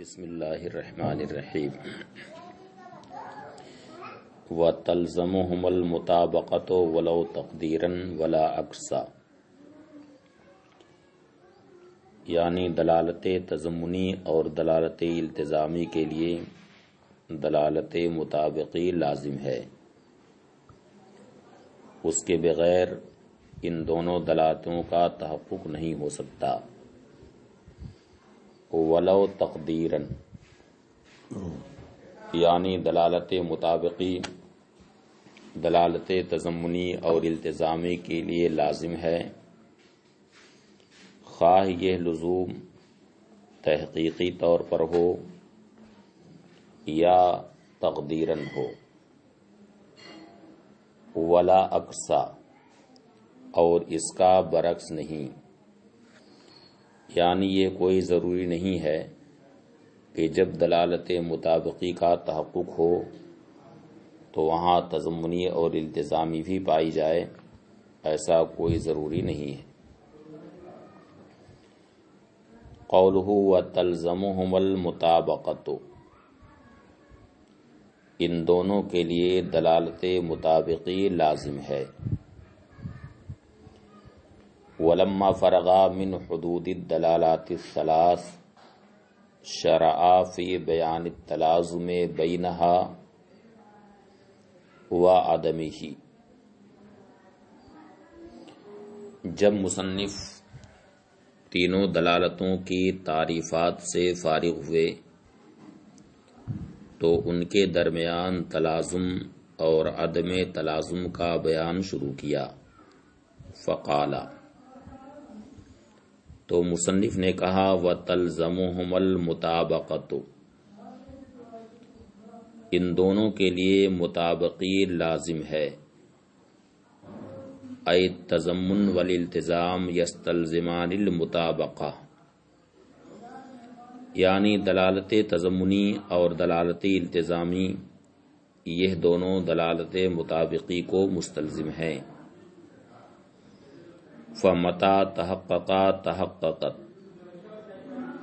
بسم اللہ الرحمن الرحیم وَتَلْزَمُهُمَ الْمُطَابَقَةُ وَلَوْ تَقْدِيرًا وَلَا أَكْثَرَ، یعنی دلالت تضمنی اور دلالت التزامی کے لیے دلالت مطابقی لازم ہے، اس کے بغیر ان دونوں دلالتوں کا تحقق نہیں ہو سکتا۔ ولو تقدیراً یعنی دلالت مطابقی دلالت تضمنی اور التزامی کے لیے لازم ہے، خواہ یہ لزوم تحقیقی طور پر ہو یا تقدیراً ہو۔ ولا اقصا، اور اس کا برعکس نہیں، یعنی یہ کوئی ضروری نہیں ہے کہ جب دلالت مطابقی کا تحقق ہو تو وہاں تضمنی اور التزامی بھی پائی جائے، ایسا کوئی ضروری نہیں ہے۔ قولہ وَتَلْزَمُهُمَ الْمُطَابَقَةُ، ان دونوں کے لیے دلالت مطابقی لازم ہے۔ وَلَمَّا فَرَغَا مِنْ حُدُودِ الدَّلَالَاتِ الثَّلَاثِ شَرَعَ فِي بَيَانِ التَّلَازُمِ بَيْنَهَا وَعَدَمِهِ، جب مصنف تینوں دلالتوں کی تعریفات سے فارغ ہوئے تو ان کے درمیان تلازم اور عدم تلازم کا بیان شروع کیا۔ فقالا، تو مصنف نے کہا وَتَلْزَمُهُمَ الْمُطَابَقَةُ، ان دونوں کے لیے مطابقی لازم ہے۔ اے التضمن والالتزام یستلزمان المطابقہ، یعنی دلالت تضمنی اور دلالت التزامی یہ دونوں دلالت مطابقی کو مستلزم ہیں۔ فَمَتَى تَحَقَّقَا تَحَقَّقَتْ،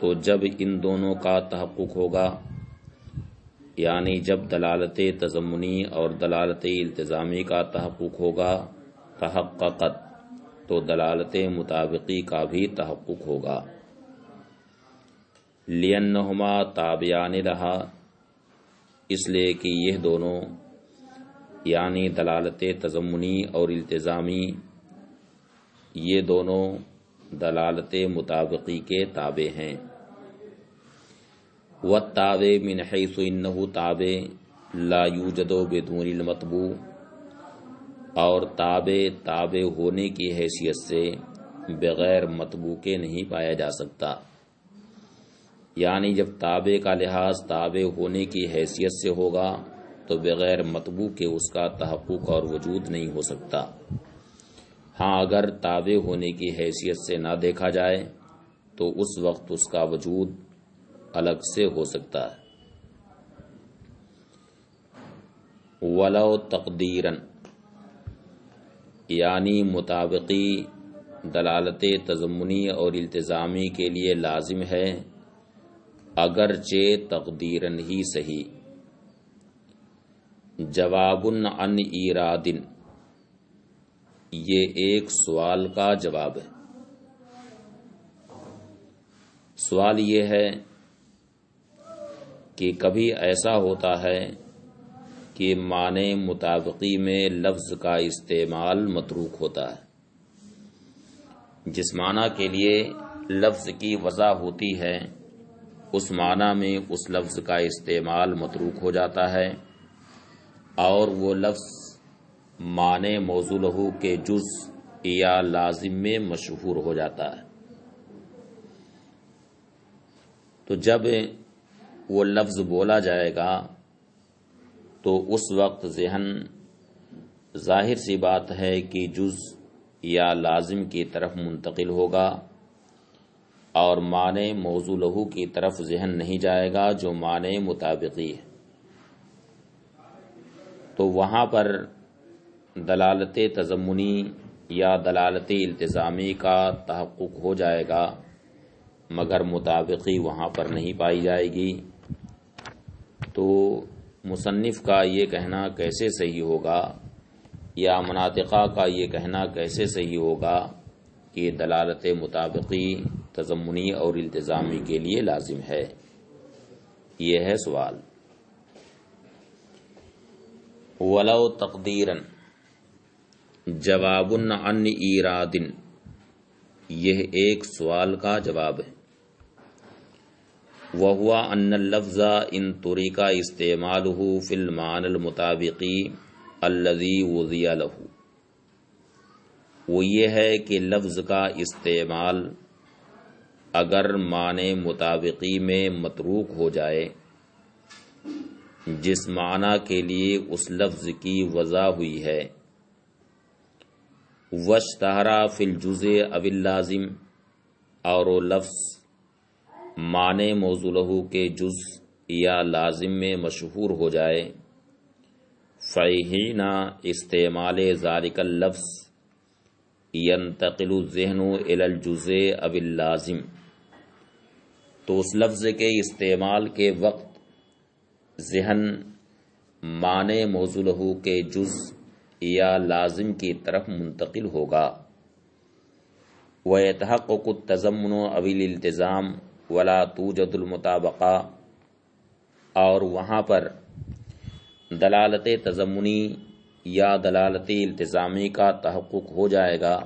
تو جب ان دونوں کا تحقق ہوگا، یعنی جب دلالت تضمنی اور دلالت التزامی کا تحقق ہوگا، تحققت، تو دلالت مطابقی کا بھی تحقق ہوگا۔ لِأَنَّهُمَا تَابِعَانِ لَهَا، اس لیے کہ یہ دونوں یعنی دلالت تضمنی اور التزامی یہ دونوں دلالت مطابقی کے تابع ہیں۔ وَالتَّابِعُ مِنْ حَيْثُ إِنَّهُ تَابِعٌ لَا يُوجَدُ بِدُونِ الْمَطْبُوعِ، اور تابع ہونے کی حیثیت سے بغیر مطبوع کے نہیں پایا جا سکتا، یعنی جب تابع کا لحاظ تابع ہونے کی حیثیت سے ہوگا تو بغیر مطبوع کے اس کا تحقق اور وجود نہیں ہو سکتا۔ ہاں اگر تابع ہونے کی حیثیت سے نہ دیکھا جائے تو اس وقت اس کا وجود الگ سے ہو سکتا ہے۔ ولو تقدیراً، یعنی مطابقی دلالت تضمنی اور التزامی کے لیے لازم ہے، اگرچہ تقدیراً ہی صحیح۔ جواب عن ایراد، یہ ایک سوال کا جواب ہے۔ سوال یہ ہے کہ کبھی ایسا ہوتا ہے کہ معنی مطابقی میں لفظ کا استعمال متروک ہوتا ہے، جس معنی کے لیے لفظ کی وضع ہوتی ہے اس معنی میں اس لفظ کا استعمال متروک ہو جاتا ہے، اور وہ لفظ معنی موضوع لہ کے جز یا لازم میں مشہور ہو جاتا ہے۔ تو جب وہ لفظ بولا جائے گا تو اس وقت ذہن ظاہر سی بات ہے کہ جز یا لازم کی طرف منتقل ہوگا، اور معنی موضوع لہ کی طرف ذہن نہیں جائے گا جو معنی مطابقی ہے۔ تو وہاں پر دلالت تضمنی یا دلالت التزامی کا تحقق ہو جائے گا، مگر مطابقی وہاں پر نہیں پائی جائے گی، تو مصنف کا یہ کہنا کیسے صحیح ہوگا یا مناطقہ کا یہ کہنا کیسے صحیح ہوگا کہ دلالت مطابقی تضمنی اور التزامی کے لیے لازم ہے؟ یہ ہے سوال۔ ولو تقدیرن جواب عن ایراد، یہ ایک سوال کا جواب ہے۔ وہوا ان اللفظ ان طریقہ استعمالہ فی المعنی المطابقی الذی وضع لہ، وہ یہ ہے کہ لفظ کا استعمال اگر معنی مطابقی میں متروک ہو جائے، جس معنی کے لیے اس لفظ کی وضع ہوئی ہے، واشتہرا فی الجزء او اللازم، اور وہ لفظ معنی موضوع لہ کے جز یا لازم میں مشہور ہو جائے، فحین استعمال ذالک اللفظ ینتقل الذہن الی الجزء او اللازم، تو اس لفظ کے استعمال کے وقت ذہن معنی موضوع لہ کے جز یا لازم کی طرف منتقل ہوگا۔ وَيَتَحَقَّقُ التَّضَمُّنُ أَوِ الِالْتِزَامُ وَلَا تُوجَدُ الْمُطَابَقَةُ، اور وہاں پر دلالت تضمنی یا دلالت التزامی کا تحقق ہو جائے گا،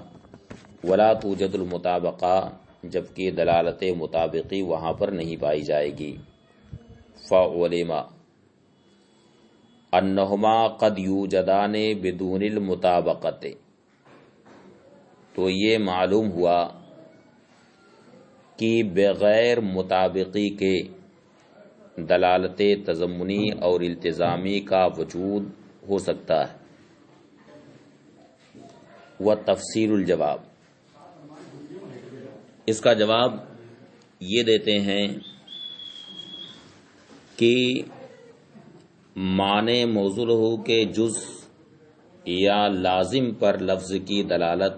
وَلَا تُوجَدُ الْمُطَابَقَةُ، جبکہ دلالت مطابقی وہاں پر نہیں پائی جائے گی۔ فَعُلِمَ انہما قد یوجدان بدون المطابقت، تو یہ معلوم ہوا کہ بغیر مطابقی کے دلالت تضمنی اور التزامی کا وجود ہو سکتا ہے۔ وتفسیر الجواب، اس کا جواب یہ دیتے ہیں کہ معنی موضوع لہ کے جز یا لازم پر لفظ کی دلالت،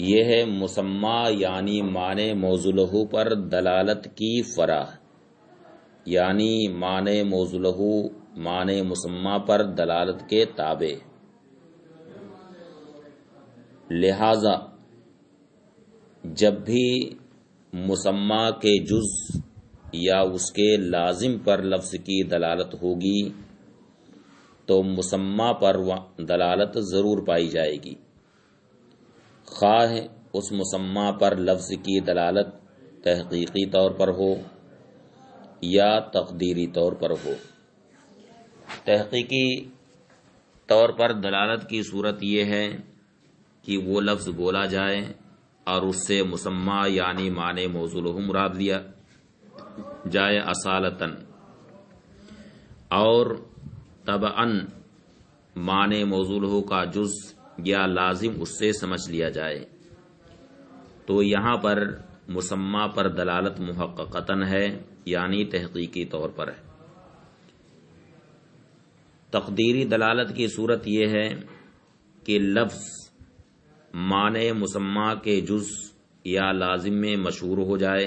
یہ ہے مسمى یعنی معنی موضوع لہ پر دلالت کی فرع، یعنی معنی موضوع لہ معنی مسمى پر دلالت کے تابع۔ لہذا جب بھی مسمى کے جز یا اس کے لازم پر لفظ کی دلالت ہوگی تو مسمى پر دلالت ضرور پائی جائے گی، خواہ اس مسمى پر لفظ کی دلالت تحقیقی طور پر ہو یا تقدیری طور پر ہو۔ تحقیقی طور پر دلالت کی صورت یہ ہے کہ وہ لفظ بولا جائے اور اس سے مسمى یعنی معنی موضوع لہ مراد لیا جائے اصالتاً، اور طبعاً معنی موضوع لہ کا جز یا لازم اس سے سمجھ لیا جائے، تو یہاں پر مسمى پر دلالت محققتاً ہے، یعنی تحقیقی طور پر ہے۔ تقدیری دلالت کی صورت یہ ہے کہ لفظ معنی مسمى کے جز یا لازم میں مشہور ہو جائے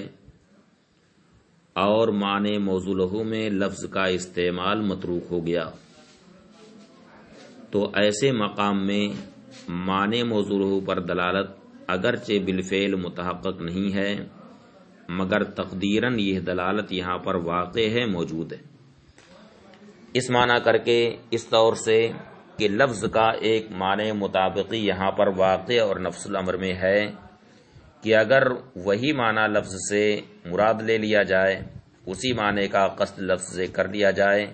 اور معنی موضوع لہ میں لفظ کا استعمال متروک ہو گیا، تو ایسے مقام میں معنی موضوع لہ پر دلالت اگرچہ بالفعل متحقق نہیں ہے، مگر تقدیراً یہ دلالت یہاں پر واقع ہے، موجود ہے۔ اس معنی کر کے اس طور سے کہ لفظ کا ایک معنی مطابقی یہاں پر واقع اور نفس الامر میں ہے کہ اگر وہی معنی لفظ سے مراد لے لیا جائے، اسی معنی کا قصد لفظ سے کر لیا جائے،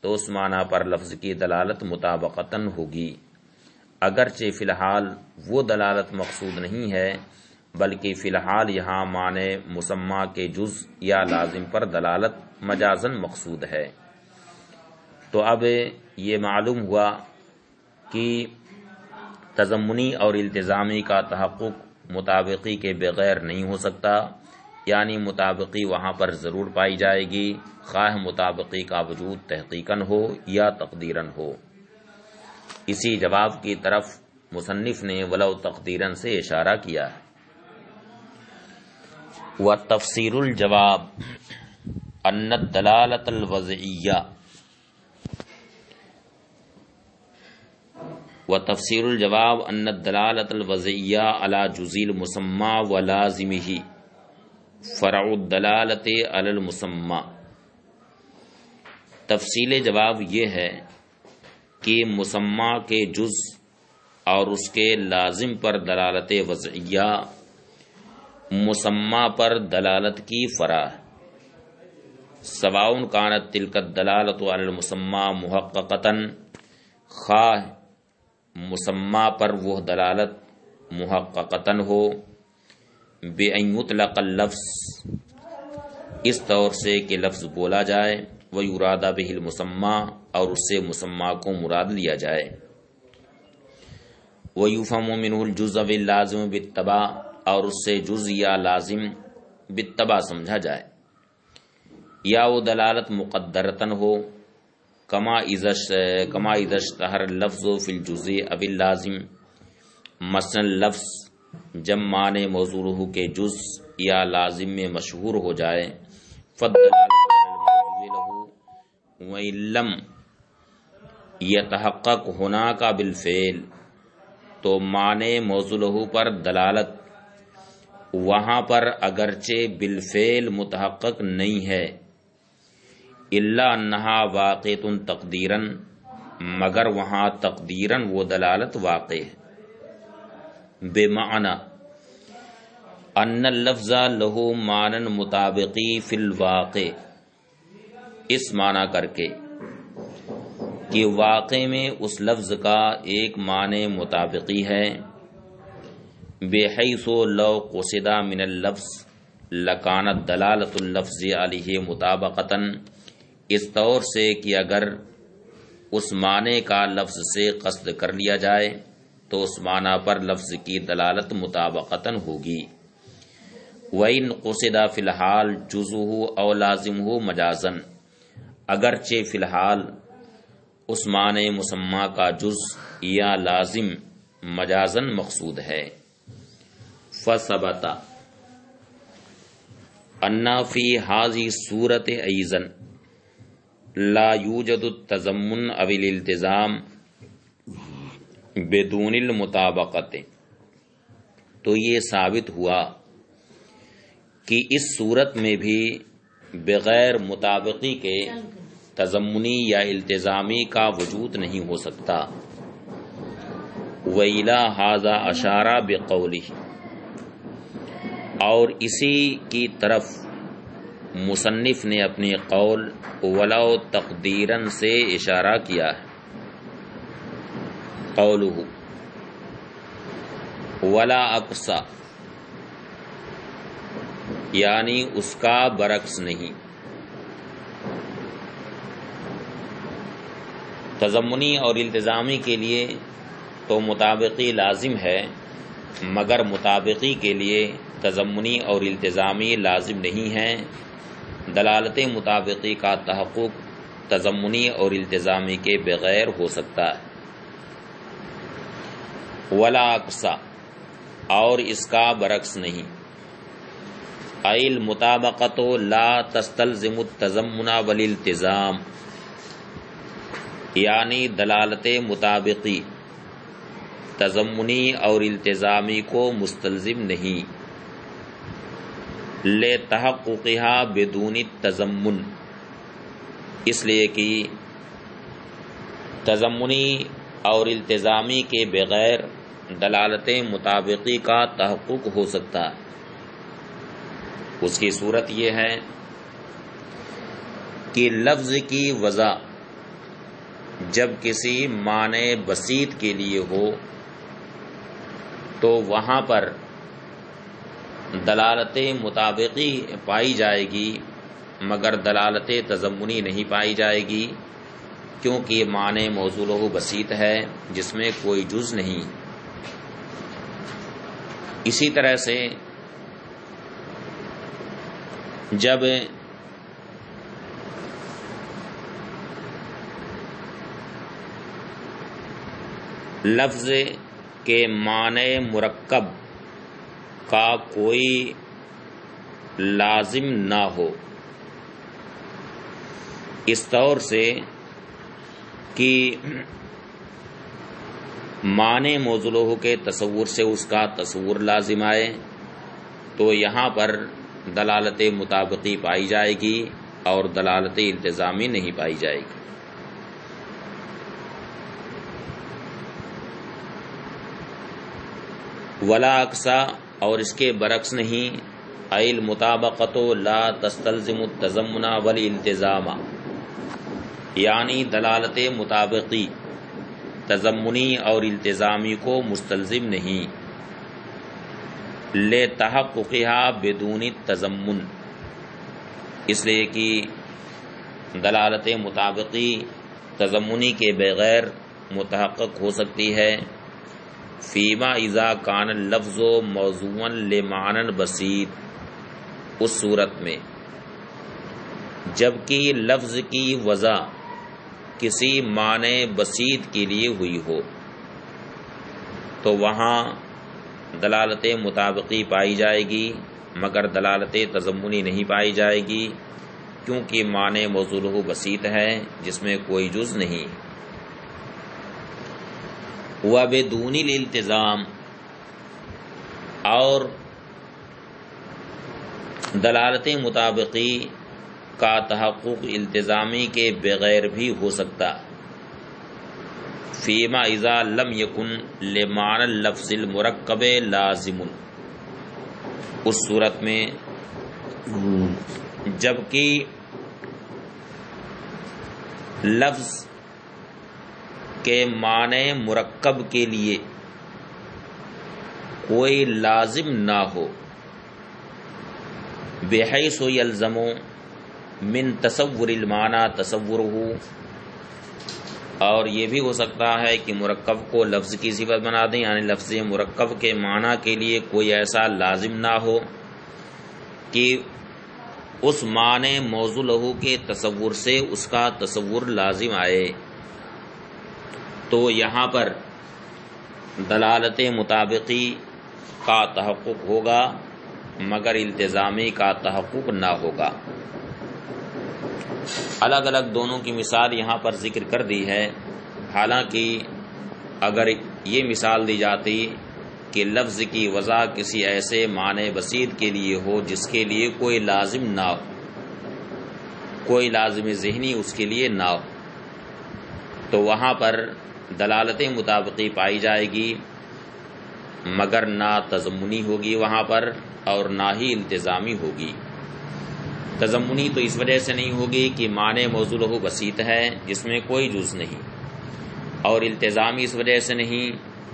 تو اس معنی پر لفظ کی دلالت مطابقتاً ہوگی، اگرچہ فی الحال وہ دلالت مقصود نہیں ہے، بلکہ فی الحال یہاں معنی مسمى کے جز یا لازم پر دلالت مجازاً مقصود ہے۔ تو اب یہ معلوم ہوا کہ تضمنی اور التزامی کا تحقق مطابقی کے بغیر نہیں ہو سکتا، یعنی مطابقی وہاں پر ضرور پائی جائے گی، خواہ مطابقی کا وجود تحقیقاً ہو یا تقدیراً ہو۔ اسی جواب کی طرف مصنف نے ولو تقدیراً سے اشارہ کیا ہے۔ و تفسیر الجواب ان الدلالۃ الوضعیہ و تفسیر الجواب ان الدلالۃ الوضعیہ علی جزء المسمى و لازمہ فرع الدلالۃ علی المسمى۔ تفصیل جواب یہ ہے کہ مسمى کے جز اور اس کے لازم پر دلالت وضعیہ مسمى پر دلالت کی فرع ہے، سواء کانت تلک الدلالۃ علی المسمى محققۃ، خواہ مسمى پر وہ دلالت محققتاً ہو، بأن یطلق اللفظ، اس طور سے کہ لفظ بولا جائے، ویراد بہ المسمى، اور اس سے مسمى کو مراد لیا جائے، ویفہم منہ الجزء واللازم بالتبع، اور اس سے جز یا لازم بالتبع سمجھا جائے، یا وہ دلالت مقدرتاً ہو، کما اذا اشتہر اللفظ فی الجزء او اللازم، مثلا لفظ جب معنی موضوع کے جز یا لازم میں مشہور ہو جائے، فالدلالۃ علی الموضوع لہ وإن لم یتحقق ہناک بالفعل، تو معنی موضوع لہ پر دلالت وہاں پر اگرچہ بالفعل متحقق نہیں ہے، الا انہا واقعۃ تقدیراً، مگر وہاں تقدیراً وہ دلالت واقع ہے، بمعنی ان اللفظ لہ معنی مطابقی فی الواقع، اس معنی کر کے کہ واقع میں اس لفظ کا ایک معنی مطابقی ہے، بحیث لو قصد من اللفظ لکانت دلالت اللفظ علیہ مطابقتاً، اس طور سے کہ اگر اس معنی کا لفظ سے قصد کر لیا جائے تو اس معنی پر لفظ کی دلالت مطابقتاً ہوگی، وَإِنْ قُصِدَ فِي الْحَالِ جُزْءُهُ أَوْ لَازِمُهُ مَجَازًا، اگرچہ فی الحال اس معنی مسمى کا جز یا لازم مجازاً مقصود ہے، فَثَبَتَ أَنَّ فِي هَذِهِ الصُّورَةِ أَيْضًا لا یوجد التضمن او الالتزام بدون المطابقت، تو یہ ثابت ہوا کہ اس صورت میں بھی بغیر مطابقی کے تضمنی یا التزامی کا وجود نہیں ہو سکتا، وَإِلَى هَذَا أَشَارَ بِقَوْلِهِ، اور اسی کی طرف مصنف نے اپنے قول ولو تقدیراً سے اشارہ کیا ہے، قولہ ولا اقصا، یعنی اس کا برعکس نہیں، تضمنی اور التزامی کے لیے تو مطابقی لازم ہے، مگر مطابقی کے لیے تضمنی اور التزامی لازم نہیں ہے، دلالت مطابقی کا تحقق تضمنی اور التزامی کے بغیر ہو سکتا ہے، ولا اقصا، اور اس کا برعکس نہیں، المطابقۃ لا تستلزم التضمن والالتزام، یعنی دلالت مطابقی تضمنی اور التزامی کو مستلزم نہیں، لتحققها بدون التضمن، اس لیے کہ تضمنی اور التزامی کے بغیر دلالت مطابقی کا تحقق ہو سکتا ہے۔ اس کی صورت یہ ہے کہ لفظ کی وضع جب کسی معنی بسیط کے لیے ہو تو وہاں پر دلالت مطابقی پائی جائے گی، مگر دلالت تضمنی نہیں پائی جائے گی، کیونکہ معنی موصولہ بسیط ہے جس میں کوئی جز نہیں۔ اسی طرح سے جب لفظ کے معنی مرکب کا کوئی لازم نہ ہو، اس طور سے کہ معنی موضوع له کے تصور سے اس کا تصور لازم آئے، تو یہاں پر دلالت مطابقی پائی جائے گی اور دلالت التزامی نہیں پائی جائے گی۔ ولا اقصا، اور اس کے برعکس نہیں، المطابقۃ لا تستلزم التضمن والالتزام، یعنی دلالت مطابقی تضمنی اور التزامی کو مستلزم نہیں، لتحققها بدون التضمن، اس لیے کہ دلالت مطابقی تضمنی کے بغیر متحقق ہو سکتی ہے، فیما اذا کان اللفظ موضوعا لمعنی بسیط، اس صورت میں جبکہ لفظ کی وضع کسی معنی بسیط کے لیے ہوئی ہو، تو وہاں دلالت مطابقی پائی جائے گی مگر دلالت تضمنی نہیں پائی جائے گی، کیونکہ معنی موضوع له بسیط ہے جس میں کوئی جز نہیں۔ وبدون الالتزام، اور دلالت مطابقی کا تحقق التزامی کے بغیر بھی ہو سکتا، فیما اذا لم یکن لمعنی اللفظ المرکب لازم، اس صورت میں جبکہ لفظ کے معنی مرکب کے لیے کوئی لازم نہ ہو، بحیث یلزم من تصور المعنی تصورہ، اور یہ بھی ہو سکتا ہے کہ مرکب کو لفظ کی صفت بنا دیں، یعنی لفظ مرکب کے معنی کے لیے کوئی ایسا لازم نہ ہو کہ اس معنی موضوع له کے تصور سے اس کا تصور لازم آئے، تو یہاں پر دلالت مطابقی کا تحقق ہوگا مگر التزامی کا تحقق نہ ہوگا۔ الگ الگ دونوں کی مثال یہاں پر ذکر کر دی ہے، حالانکہ اگر یہ مثال دی جاتی کہ لفظ کی وضع کسی ایسے معنی بسیط کے لیے ہو جس کے لیے کوئی لازم نہ ہو، کوئی لازم ذہنی اس کے لیے نہ ہو، تو وہاں پر دلالت مطابقی پائی جائے گی مگر نہ تضمنی ہوگی وہاں پر اور نہ ہی التزامی ہوگی۔ تضمنی تو اس وجہ سے نہیں ہوگی کہ معنی موضوع له بسیط ہے جس میں کوئی جز نہیں، اور التزامی اس وجہ سے نہیں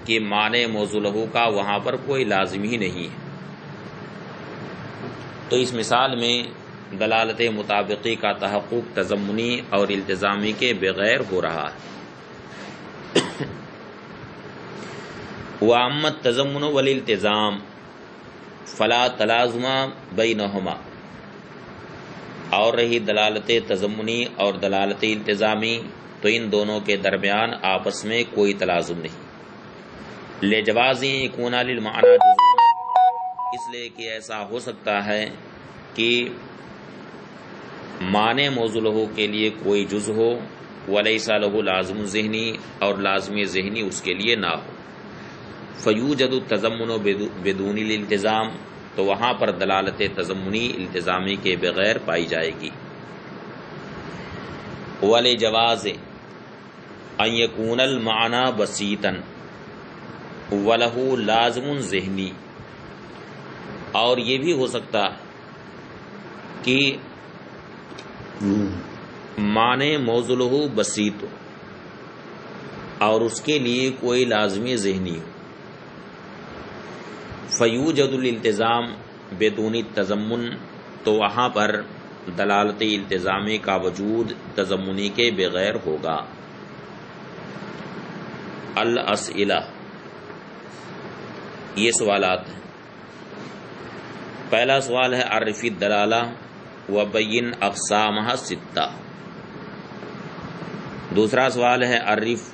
کہ معنی موضوع له کا وہاں پر کوئی لازم ہی نہیں ہے۔ تو اس مثال میں دلالت مطابقی کا تحقق تضمنی اور التزامی کے بغیر ہو رہا ہے۔ وَأَمَّا التَّضَمُّنُ وَالِالْتِزَامُ فَلَا تَلَازُمَ بَيْنَهُمَا، اور رہی دلالت تضمنی اور دلالت التزامی تو ان دونوں کے درمیان آپس میں کوئی تلازم نہیں، لجواز یکون للمعنی جزء، اس لیے کہ ایسا ہو سکتا ہے کہ معنی موضوع له کے لیے کوئی جز ہو، ولیس له لازم ذہنی، اور لازم ذہنی اس کے لیے نہ ہو، فیوجد التضمن بدون الالتزام، تو وہاں پر دلالت تضمنی التزامی کے بغیر پائی جائے گی۔ ولجواز ان یکون المعنی بسیطا وله لازم ذہنی، اور یہ بھی ہو سکتا کہ معنی موضوع له بسیط ہو اور اس کے لیے کوئی لازمی ذہنی ہو، فیوجد الالتزام بدون التضمن، تو وہاں پر دلالت التزامی کا وجود تضمنی کے بغیر ہوگا۔ الاسئلہ، یہ سوالات ہیں۔ پہلا سوال ہے عرف الدلالہ وبین اقسامها ستہ، دوسرا سوال ہے عرف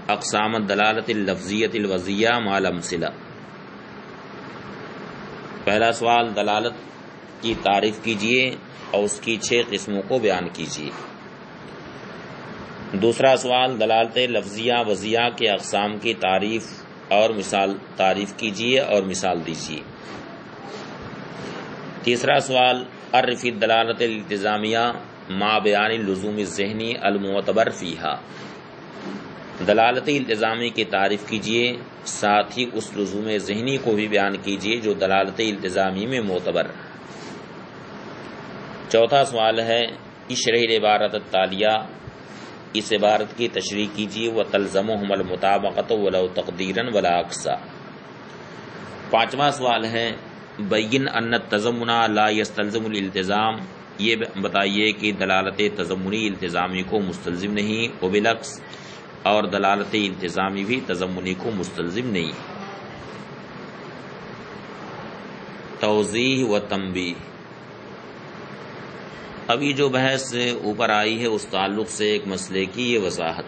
اقسام الدلالۃ اللفظیۃ الوضعیہ مع الامثلہ۔ پہلا سوال دلالت کی تعریف کیجیے اور اس کی 6 قسموں کو بیان کیجیے۔ دوسرا سوال، دلالت لفظیہ وضعیہ کے اقسام کی تعریف اور مثال تعریف کیجیے اور مثال دیجیے۔ تیسرا سوال، عرف الدلالت الالتزامیہ مع بیان اللزوم الذہنی المعتبر فیہا، دلالت التزامی کی تعریف کیجیے، ساتھ ہی اس لزوم ذہنی کو بھی بیان کیجیے جو دلالت التزامی میں معتبر۔ چوتھا سوال ہے، اشرح العبارت التالیہ، اس عبارت کی تشریح کیجیے، وتلزمہم المطابقۃ ولو تقدیرا ولا اقصا۔ پانچواں سوال ہے، بین ان التضمن لا یستلزم الالتزام، یہ بتائیے کہ دلالت تضمنی التزامی کو مستلزم نہیں، وبالعکس اور دلالت التزامی بھی تضمنی کو مستلزم نہیں۔ توضیح و تنبیہ، ابھی جو بحث اوپر آئی ہے اس تعلق سے ایک مسئلے کی یہ وضاحت،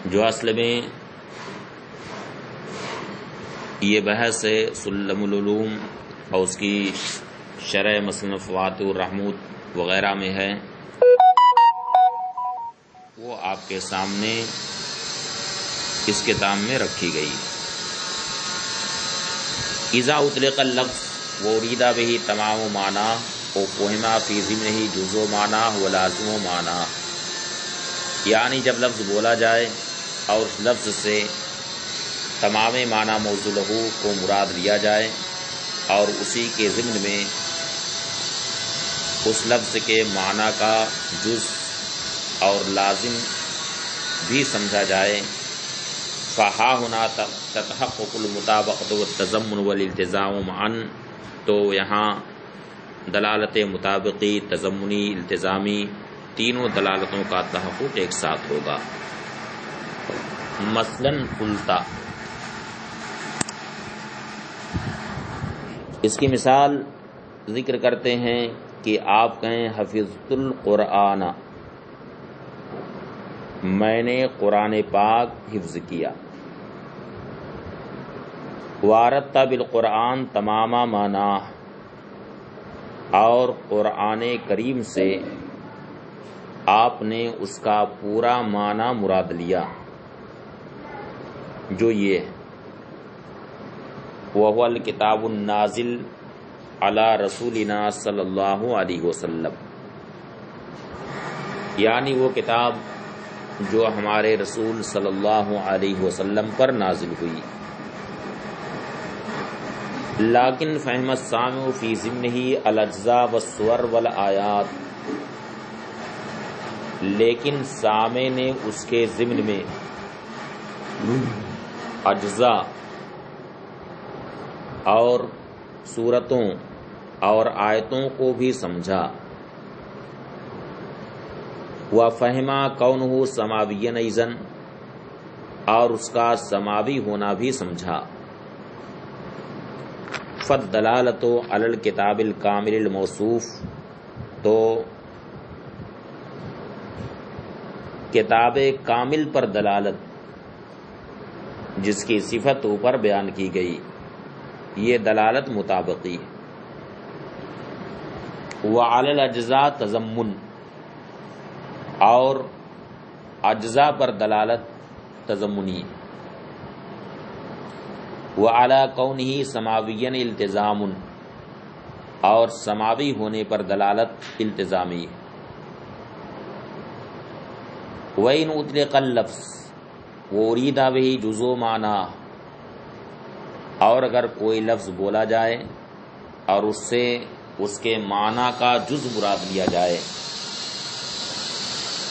جو اصل میں یہ بحث ہے سلم العلوم اور اس کی شرح مثلا فوات الرحمود وغیرہ میں ہے، وہ آپ کے سامنے اس کتاب میں رکھی گئی۔ اذا اطلق اللفظ وارید به تمام معنی وفهم فی ضمنہ جزء معنی ولازم معنی، یعنی جب لفظ بولا جائے اور اس لفظ سے تمام معنی موضوع لہو کو مراد لیا جائے اور اسی کے ضمن میں اس لفظ کے معنی کا جز اور لازم بھی سمجھا جائے، فہا ہونا تتحقق المطابقۃ والتضمن والالتزام معا، تو یہاں دلالت مطابقی، تضمنی، التزامی تینوں دلالتوں کا تحقق ایک ساتھ ہوگا۔ مثلاً قلتا، اس کی مثال ذکر کرتے ہیں کہ آپ کہیں حفظت القرآن، میں نے قرآن پاک حفظ کیا۔ وارت بالقرآن تمام معنی، اور قرآن کریم سے آپ نے اس کا پورا معنی مراد لیا، جو یہ ہے، وَهُوَ الْكِتَابُ النَّازِلُ عَلَى رَسُولِنَا صلی اللہ علیہ وسلم، یعنی وہ کتاب جو ہمارے رسول صلی اللہ علیہ وسلم پر نازل ہوئی۔ لیکن فہم السامع فی ضمنہ الاجزاء والصور والآیات، لیکن سامع نے اس کے ضمن میں اجزاء اور صورتوں اور آیتوں کو بھی سمجھا، وَفَهِمَ كَوْنُهُ سَمَاوِيًّا أَيْضًا، اور اس کا سماوی ہونا بھی سمجھا۔ فَالدَّلَالَةُ عَلَى الْكِتَابِ الْكَامِلِ الْمَوْصُوفِ، تو کتاب کامل پر دلالت جس کی صفت اوپر بیان کی گئی، یہ دلالت مطابقی ہے۔ وَعَلَى الْأَجْزَاءِ تَضَمُّنٌ، اور اجزاء پر دلالت تضمنی، وَعَلَى كَوْنِهِ سَمَاوِيًّا الْتِزَامٌ، اور سماوی ہونے پر دلالت التزامی۔ وَإِنْ أُطْلِقَ اللَّفْظُ وَأُرِيدَ بِهِ جُزْءُ مَعْنَاهُ، اور اگر کوئی لفظ بولا جائے اور اس سے اس کے معنی کا جز مراد لیا جائے،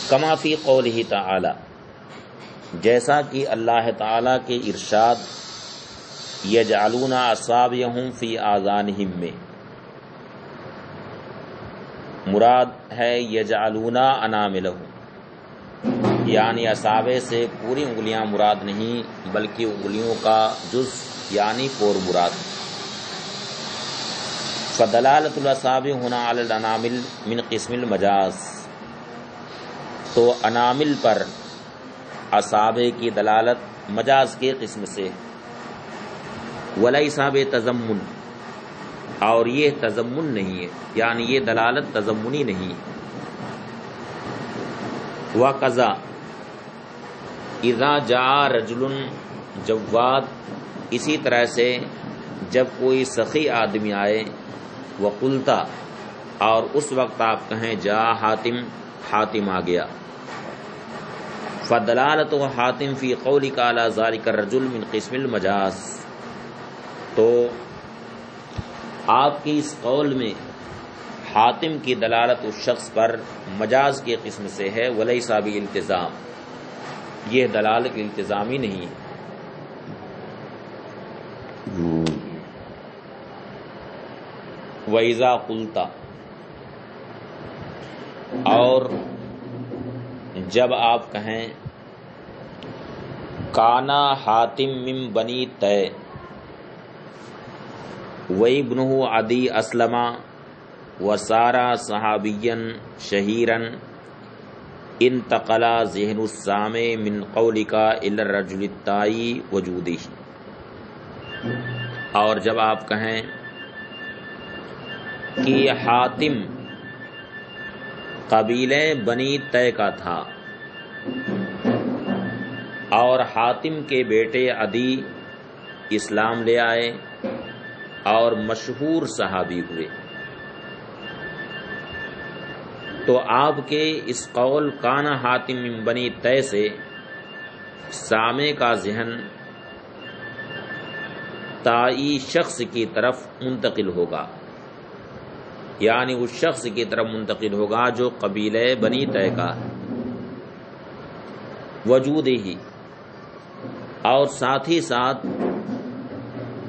کما فی قولہ تعالی، جیسا کہ اللہ تعالی کے ارشاد یجعلون اصابعہم فی آذانہم میں، مراد ہے یجعلون اناملہم، یعنی اصابع سے پوری انگلیاں مراد نہیں بلکہ انگلیوں کا جز یعنی پور مراد۔ فدلالت الاصابع ہنا علی الانامل من قسم المجاز، تو انامل پر اصابع کی دلالت مجاز کے قسم سے، ولیس بتضمن، اور یہ تضمن نہیں ہے، یعنی یہ دلالت تضمنی نہیں۔ وقضا اذا جاء رجل جواد، اسی طرح سے جب کوئی سخی آدمی آئے، وقلتا، اور اس وقت آپ کہیں جا حاتم، حاتم آ گیا، فدلالت حاتم فی قولک علی ذلک الرجل من قسم المجاز، تو آپ کی اس قول میں حاتم کی دلالت اس شخص پر مجاز کے قسم سے ہے، ولیس بالالتزام، یہ دلالت التزامی نہیں ہے۔ وَإِذَا قُلْتَ، اور جب آپ کہیں کانا حاتم من بنی تے وابنہ عدی اسلم وسارا صحابیا شہیرا انتقلا ذہن السامع من قولک الی الرجل التائی وجودہ، اور جب آپ کہیں کہ حاتم قبیلے بنی تے کا تھا اور حاتم کے بیٹے عدی اسلام لے آئے اور مشہور صحابی ہوئے، تو آپ کے اس قول کانا حاتم من بنی تے سے سامع کا ذہن تائی شخص کی طرف منتقل ہوگا، یعنی اس شخص کی طرف منتقل ہوگا جو قبیلہ بنی تے کا وجود ہی، اور ساتھ ہی ساتھ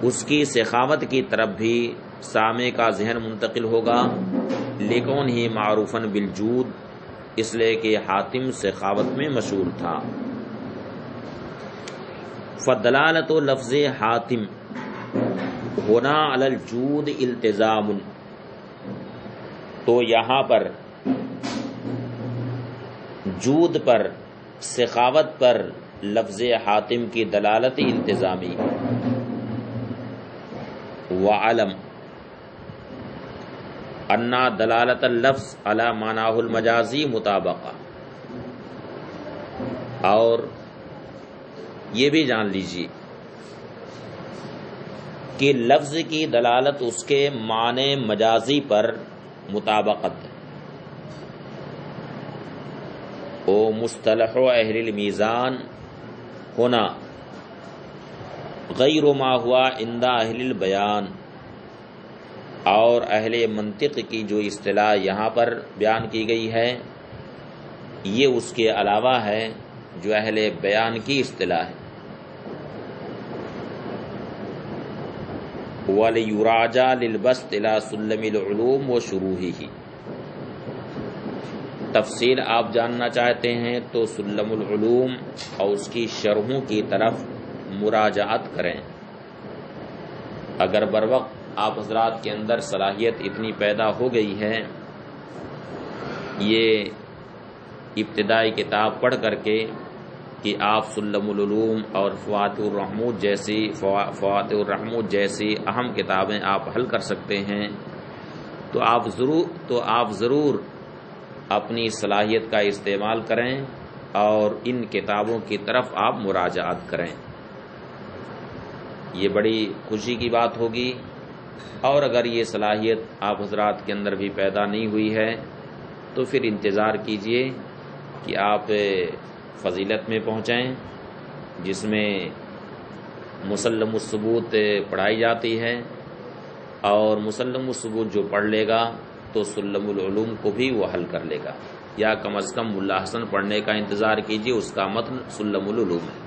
اس کی سخاوت کی طرف بھی سامع کا ذہن منتقل ہوگا، لیکن ہی معروفاً بالجود، اس لیے کہ حاتم سخاوت میں مشہور تھا۔ فدلالت لفظ حاتم ہونا علی الجود التزام، تو یہاں پر جود پر، سخاوت پر لفظ حاتم کی دلالت التزامی۔ وعلم ان دلالت اللفظ علی معناہ المجازی مطابقہ، اور یہ بھی جان لیجیے کہ لفظ کی دلالت اس کے معنی مجازی پر مطابقت ہے، او مصطلح اہل المیزان ہونا غیر ما ہوا عند اہل البیان، اور اہل منطق کی جو اصطلاح یہاں پر بیان کی گئی ہے یہ اس کے علاوہ ہے جو اہل بیان کی اصطلاح ہے۔ وَلِيُرَاجَعَ لِلْبَسْطِ إِلَى سُلَّمِ الْعُلُومِ وَشُرُوحِهِ، تفصیل آپ جاننا چاہتے ہیں تو سلم العلوم اور اس کی شرحوں کی طرف مراجعت کریں۔ اگر بر وقت آپ حضرات کے اندر صلاحیت اتنی پیدا ہو گئی ہے یہ ابتدائی کتاب پڑھ کر کے کہ آپ سلم العلوم اور فواتح الرحمود جیسی اہم کتابیں آپ حل کر سکتے ہیں، تو آپ ضرور اپنی صلاحیت کا استعمال کریں اور ان کتابوں کی طرف آپ مراجعات کریں، یہ بڑی خوشی کی بات ہوگی۔ اور اگر یہ صلاحیت آپ حضرات کے اندر بھی پیدا نہیں ہوئی ہے تو پھر انتظار کیجئے کہ آپ فضیلت میں پہنچیں، جس میں مسلم الثبوت پڑھائی جاتی ہے، اور مسلم الثبوت جو پڑھ لے گا تو سلم العلوم کو بھی وہ حل کر لے گا، یا کم از کم ملا حسن پڑھنے کا انتظار کیجئے، اس کا متن سلم العلوم ہے۔